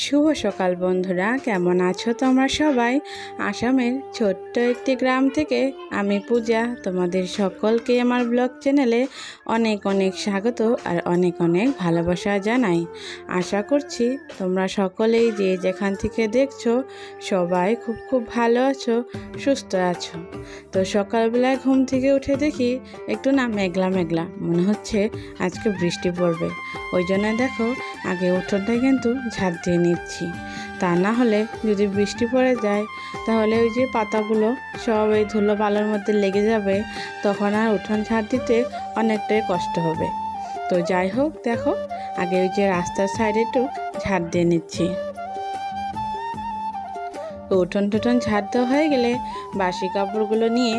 শুভ সকাল বন্ধুরা, কেমন আছো তোমরা সবাই? আসামের ছোট্ট একটি গ্রাম থেকে আমি পূজা তোমাদের সকলকে আমার ব্লগ চ্যানেলে অনেক অনেক স্বাগত আর অনেক অনেক ভালোবাসা জানাই। আশা করছি তোমরা সকলেই যে যেখান থেকে দেখছো সবাই খুব খুব ভালো আছো, সুস্থ আছো। তো সকালবেলায় ঘুম থেকে উঠে দেখি একটু না মেঘলা মেঘলা, মনে হচ্ছে আজকে বৃষ্টি পড়বে। ওই জন্য দেখো আগে উঠোনটা কিন্তু ঝাড় দিয়ে নিচ্ছি, তা না হলে যদি বৃষ্টি পড়ে যায় তাহলে ওই যে পাতাগুলো সব এই ধুলো বালুর মধ্যে লেগে যাবে, তখন আর উঠোন ঝাড় দিতে অনেকটাই কষ্ট হবে। তো যাই হোক, দেখো আগে ওই যে রাস্তার সাইডে একটু ঝাড় দিয়ে নিচ্ছি। তো উঠোন টুঠোন ঝাড় দেওয়া হয়ে গেলে বাসি কাপড়গুলো নিয়ে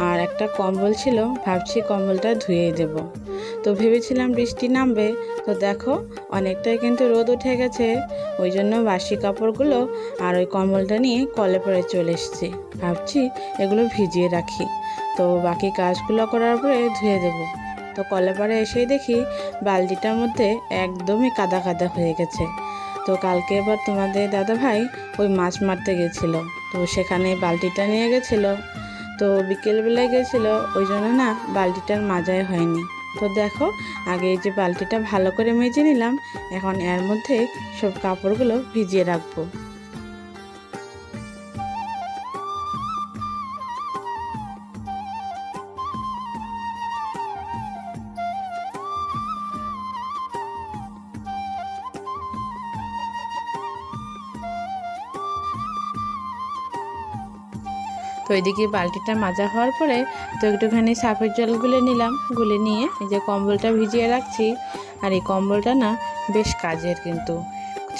আর একটা কম্বল ছিল, ভাবছি কম্বলটা ধুয়ে দেব। তো ভেবেছিলাম বৃষ্টি নামবে, তো দেখো অনেকটাই কিন্তু রোদ উঠে গেছে। ওই জন্য বাসি কাপড়গুলো আর ওই কম্বলটা নিয়ে কলে পরে চলে এসেছি, ভাবছি এগুলো ভিজিয়ে রাখি, তো বাকি কাজগুলো করার পরে ধুয়ে দেব। তো কলে পরে এসেই দেখি বালতিটার মধ্যে একদমই কাদা কাদা হয়ে গেছে। তো কালকে এবার তোমাদের দাদা ভাই ওই মাছ মারতে গেছিলো, তো সেখানে বালতিটা নিয়ে গেছিলো। তো বিকেলবেলায় গেছিলো, ওই জন্য না বালতিটার মাজাই হয়নি। তো দেখো আগে এই যে বালতিটা ভালো করে মেজে নিলাম, এখন এর মধ্যে সব কাপড়গুলো ভিজিয়ে রাখবো। তো এদিকে বালতিটা মাজা হওয়ার পরে তো একটুখানি সার্ফের জল গুলে নিলাম, গুলে নিয়ে এই যে কম্বলটা ভিজিয়ে রাখছি। আর এই কম্বলটা না বেশ কাজের, কিন্তু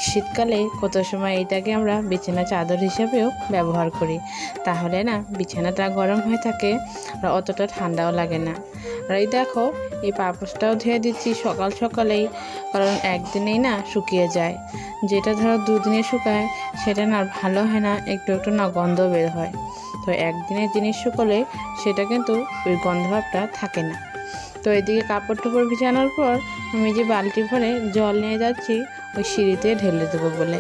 শীতকালে কত সময় এটাকে আমরা বিছানা চাদর হিসাবেও ব্যবহার করি, তাহলে না বিছানাটা গরম হয়ে থাকে আর অতটা ঠান্ডাও লাগে না। আর এই দেখো এই পাপোশটাও ধুয়ে দিচ্ছি সকাল সকালেই, কারণ একদিনেই না শুকিয়ে যায়। যেটা ধরো দুদিনে শুকায় সেটা না আর ভালো হয় না, একটু একটু না গন্ধ বের হয়। তো একদিনের জিনিস শুকোলে সেটা কিন্তু ওই গন্ধভাবটা থাকে না। তো এদিকে কাপড় টুপড় ভিজানোর পর আমি যে বালতি ভরে জল নিয়ে যাচ্ছি ওই সিঁড়িতে ঢেলে দেবো বলে।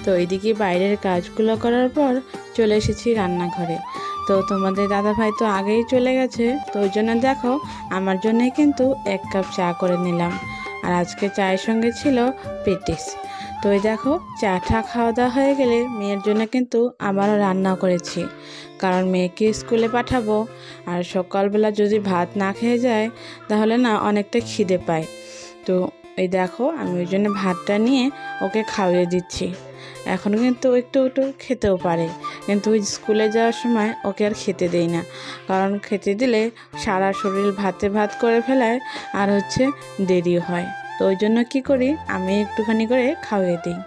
তো এইদিকে বাইরের কাজগুলো করার পর চলে এসেছি রান্নাঘরে। তো তোমাদের দাদাভাই তো আগেই চলে গেছে, তো ওই জন্য দেখো আমার জন্যে কিন্তু 1 কাপ চা করে নিলাম। আর আজকে চায়ের সঙ্গে ছিল পেটিস। তো এই দেখো চাটা খাওয়া দাওয়া হয়ে গেলে মেয়ের জন্য কিন্তু আবারও রান্না করেছি, কারণ মেয়েকে স্কুলে পাঠাবো। আর সকালবেলা যদি ভাত না খেয়ে যায় তাহলে না অনেকটা খিদে পায়। তো এই দেখো আমি ওই জন্য ভাতটা নিয়ে ওকে খাইয়ে দিচ্ছি। এখন কিন্তু একটু একটু খেতেও পারে, কিন্তু ওই স্কুলে যাওয়ার সময় ওকে আর খেতে দেই না, কারণ খেতে দিলে সারা শরীর ভাতে ভাত করে ফেলায় আর হচ্ছে দেরি হয়। তো ওই জন্য কী করি, আমি একটুখানি করে খাইয়ে দিই।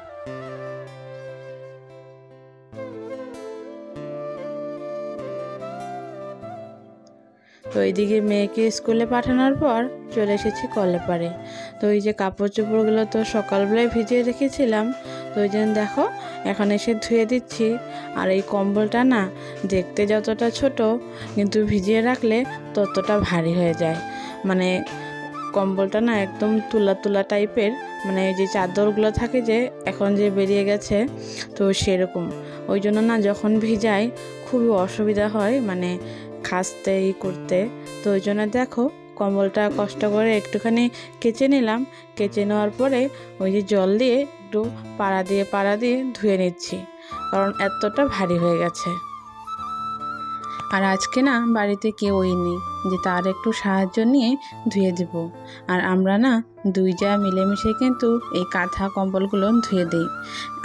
তো এইদিকে মেয়েকে স্কুলে পাঠানোর পর চলে এসেছি কলে পারে। তো এই যে কাপড় চোপড়গুলো তো সকালবেলায় ভিজিয়ে রেখেছিলাম, তো ওই জন্য দেখো এখন এসে ধুয়ে দিচ্ছি। আর এই কম্বলটা না দেখতে যতটা ছোট, কিন্তু ভিজিয়ে রাখলে ততটা ভারী হয়ে যায়। মানে কম্বলটা না একদম তুলা তুলা টাইপের, মানে এই যে চাদরগুলো থাকে যে এখন যে বেরিয়ে গেছে, তো সেরকম। ওই জন্য না যখন ভিজাই খুবই অসুবিধা হয়, মানে খাসতে করতে। তো ওই জন্য দেখো কম্বলটা কষ্ট করে একটুখানি কেচে নিলাম, কেচে নেওয়ার পরে ওই যে জল দিয়ে একটু পাড়া দিয়ে ধুয়ে নিচ্ছি, কারণ এতটা ভারী হয়ে গেছে। আর আজকে না বাড়িতে কেউই নেই যে তার একটু সাহায্য নিয়ে ধুয়ে দেব। আর আমরা না দুই যা মিলেমিশে কিন্তু এই কাঁথা কম্বলগুলো ধুয়ে দিই,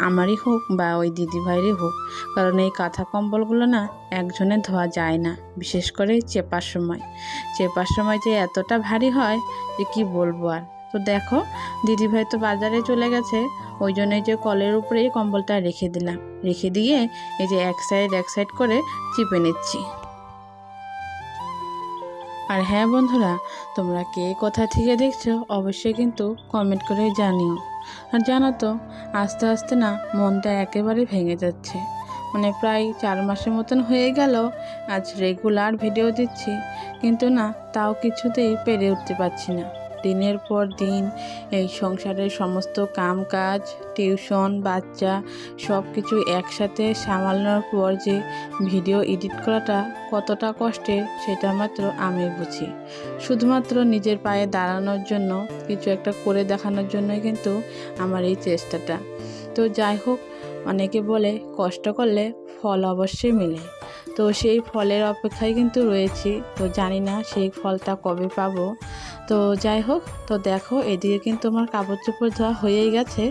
আমারই হোক বা ওই দিদিভাইয়েরই হোক, কারণ এই কাঁথা কম্বলগুলো না একজনে ধোয়া যায় না, বিশেষ করে চেপার সময় যে এতটা ভারী হয় যে কি বলবো আর। তো দেখো দিদিভাই তো বাজারে চলে গেছে, ওই জন্যই যে কলের উপরেই কম্বলটা রেখে দিলাম, রেখে দিয়ে এই যে এক সাইড করে চিপে নিচ্ছি। আর হ্যাঁ বন্ধুরা, তোমরা কে কোথা থেকে দেখছো অবশ্যই কিন্তু কমেন্ট করে জানিও। আর জানো তো আস্তে আস্তে না মনটা একেবারে ভেঙে যাচ্ছে, মানে প্রায় 4 মাসের মতন হয়ে গেল আজ রেগুলার ভিডিও দিচ্ছি, কিন্তু না তাও কিছুতেই পেরে উঠতে পারছি না। দিনের পর দিন এই সংসারের সমস্ত কাম কাজ, টিউশন, বাচ্চা সব কিছু একসাথে সামলানোর পর যে ভিডিও এডিট করাটা কতটা কষ্টের সেটা মাত্র আমি বুঝি। শুধুমাত্র নিজের পায়ে দাঁড়ানোর জন্য, কিছু একটা করে দেখানোর জন্যই কিন্তু আমার এই চেষ্টাটা। তো যাই হোক, অনেকে বলে কষ্ট করলে ফল অবশ্যই মেলে, তো সেই ফলের অপেক্ষায় কিন্তু রয়েছি। তো জানি না সেই ফলটা কবে পাবো। তো যাই হোক, তো দেখো এদিকে কিন্তু আমার কাপড় চোপড় ধোয়া হয়েই গেছে।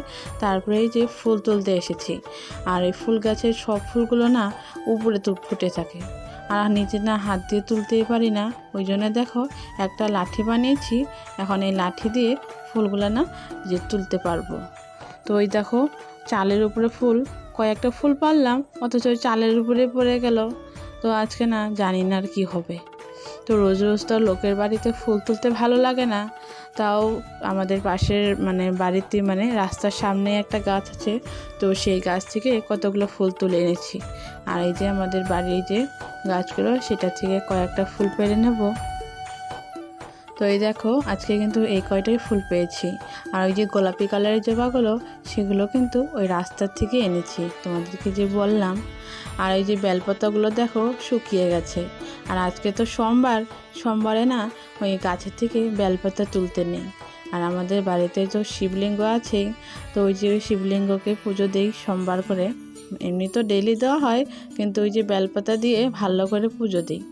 তারপরে এই যে ফুল তুলতে এসেছি, আর এই ফুল গাছের সব ফুলগুলো না উপরে ফুটে থাকে, আর নিচে না হাত দিয়ে তুলতেই পারি না। ওই জন্য দেখো একটা লাঠি বানিয়েছি, এখন এই লাঠি দিয়ে ফুলগুলো না যে তুলতে পারবো। তো ওই দেখো চালের উপরে ফুল, কয়েকটা ফুল পারলাম, অথচ চালের উপরে পড়ে গেল। তো আজকে না জানি না আর কি হবে। তো রোজ রোজ তো লোকের বাড়িতে ফুল তুলতে ভালো লাগে না, তাও আমাদের পাশের বাড়িতে রাস্তার সামনে একটা গাছ আছে, তো সেই গাছ থেকে কতগুলো ফুল তুলে এনেছি। আর এই যে আমাদের বাড়ির যে গাছগুলো, সেটা থেকে কয়েকটা ফুল পেরে নেব। তো এই দেখো আজকে কিন্তু এই কয়টাই ফুল পেয়েছি। আর ওই যে গোলাপি কালারের জবাগুলো, সেগুলো কিন্তু ওই রাস্তার থেকে এনেছি, তোমাদেরকে যে বললাম। আর এই যে বেলপাতাগুলো দেখো শুকিয়ে গেছে। আর আজকে তো সোমবারে না ওই গাছের থেকে বেলপাতা তুলতে নেই। আর আমাদের বাড়িতে তো শিবলিঙ্গ আছেই, তো ওই যে শিবলিঙ্গকে পুজো দিই সোমবার করে। এমনি তো ডেইলি দেওয়া হয়, কিন্তু ওই যে বেলপাতা দিয়ে ভালো করে পুজো দিই।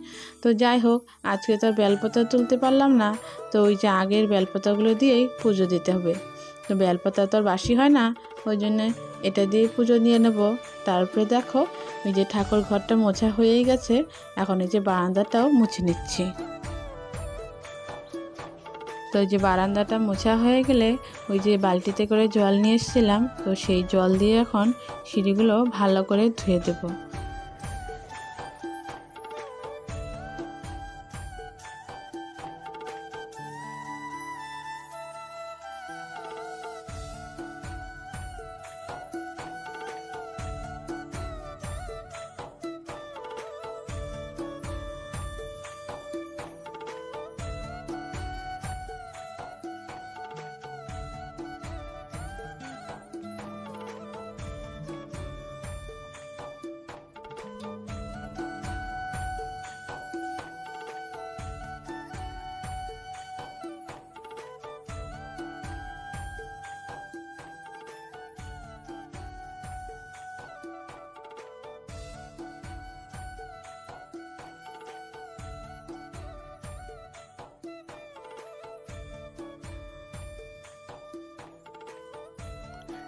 তো যাই হোক, আজকে তো বেলপাতা তুলতে পারলাম না, তো ওই যে আগের বেলপাতাগুলো দিয়েই পুজো দিতে হবে। তো বেলপাতা তো আর বাসি হয় না, ওই জন্যে এটা দিয়ে পুজো নিয়ে নেব। তারপরে দেখো ওই যে ঠাকুর ঘরটা মোছা হয়েই গেছে, এখন এই যে বারান্দাটাও মুছে নিচ্ছি। তো ওই যে বারান্দাটা মোছা হয়ে গেলে ওই যে বালতিতে করে জল নিয়ে এসেছিলাম, তো সেই জল দিয়ে এখন সিঁড়িগুলো ভালো করে ধুয়ে দেবো।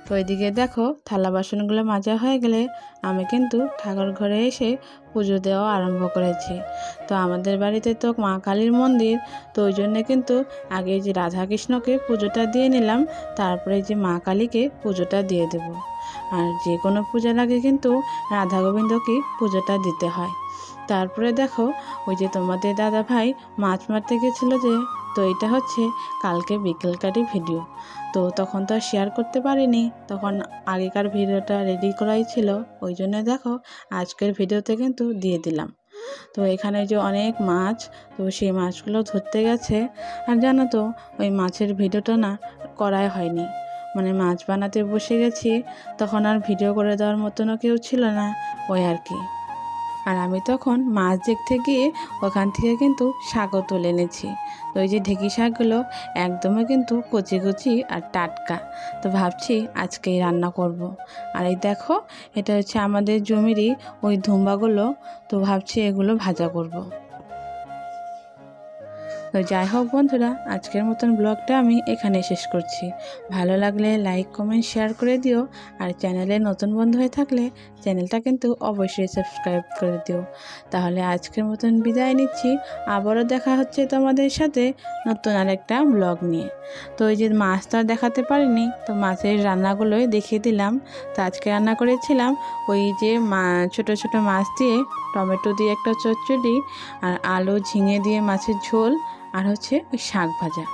তো ওইদিকে দেখো থালা বাসনগুলো মাজা হয়ে গেলে আমি কিন্তু ঠাকুর ঘরে এসে পুজো দেওয়া আরম্ভ করেছি। তো আমাদের বাড়িতে তো মা কালীর মন্দির, তো ওই জন্যে কিন্তু আগে যে রাধাকৃষ্ণকে পুজোটা দিয়ে নিলাম, তারপরে যে মা কালীকে পুজোটা দিয়ে দেব। আর যে কোনো পূজার আগে কিন্তু রাধা গোবিন্দকে পুজোটা দিতে হয়। তারপরে দেখো ওই যে তোমাদের দাদা ভাই মাছ মারতে গেছিলো যে, তো এটা হচ্ছে কালকে বিকেলকারই ভিডিও। তো তখন তো আর শেয়ার করতে পারিনি, তখন আগেকার ভিডিওটা রেডি করাই ছিল, ওই জন্য দেখো আজকের ভিডিওতে কিন্তু দিয়ে দিলাম। তো এখানে যে অনেক মাছ, তো সেই মাছগুলো ধরতে গেছে। আর জানো তো ওই মাছের ভিডিওটা না করাই হয়নি, মাছ বানাতে বসে গেছি, তখন আর ভিডিও করে দেওয়ার মতনও কেউ ছিল না, ওই আর কি। আর আমি তখন মাছ দেখতে গিয়ে ওখান থেকে কিন্তু শাকও তুলে এনেছি। তো ওই যে ঢেঁকি শাকগুলো একদমই কিন্তু কচি কচি আর টাটকা, তো ভাবছি আজকেই রান্না করব। আর এই দেখো এটা হচ্ছে আমাদের জমিরই ওই ধুম্বাগুলো, তো ভাবছি এগুলো ভাজা করব। তো যাই হোক বন্ধুরা, আজকের মতন ব্লগটা আমি এখানে শেষ করছি। ভালো লাগলে লাইক কমেন্ট শেয়ার করে দিও, আর চ্যানেলে নতুন বন্ধু হয়ে থাকলে চ্যানেলটা কিন্তু অবশ্যই সাবস্ক্রাইব করে দিও। তাহলে আজকের মতন বিদায় নিচ্ছি, আবারও দেখা হচ্ছে তোমাদের সাথে নতুন আরেকটা ব্লগ নিয়ে। তো ওই যে মাছটা দেখাতে পারিনি, তো মাছের রান্নাগুলোই দেখিয়ে দিলাম। তো আজকে রান্না করেছিলাম ওই যে ছোট ছোট মাছ দিয়ে টমেটো দিয়ে একটা চচ্চড়ি, আর আলু ঝিঙে দিয়ে মাছের ঝোল, আর হচ্ছে ওই শাক ভাজা।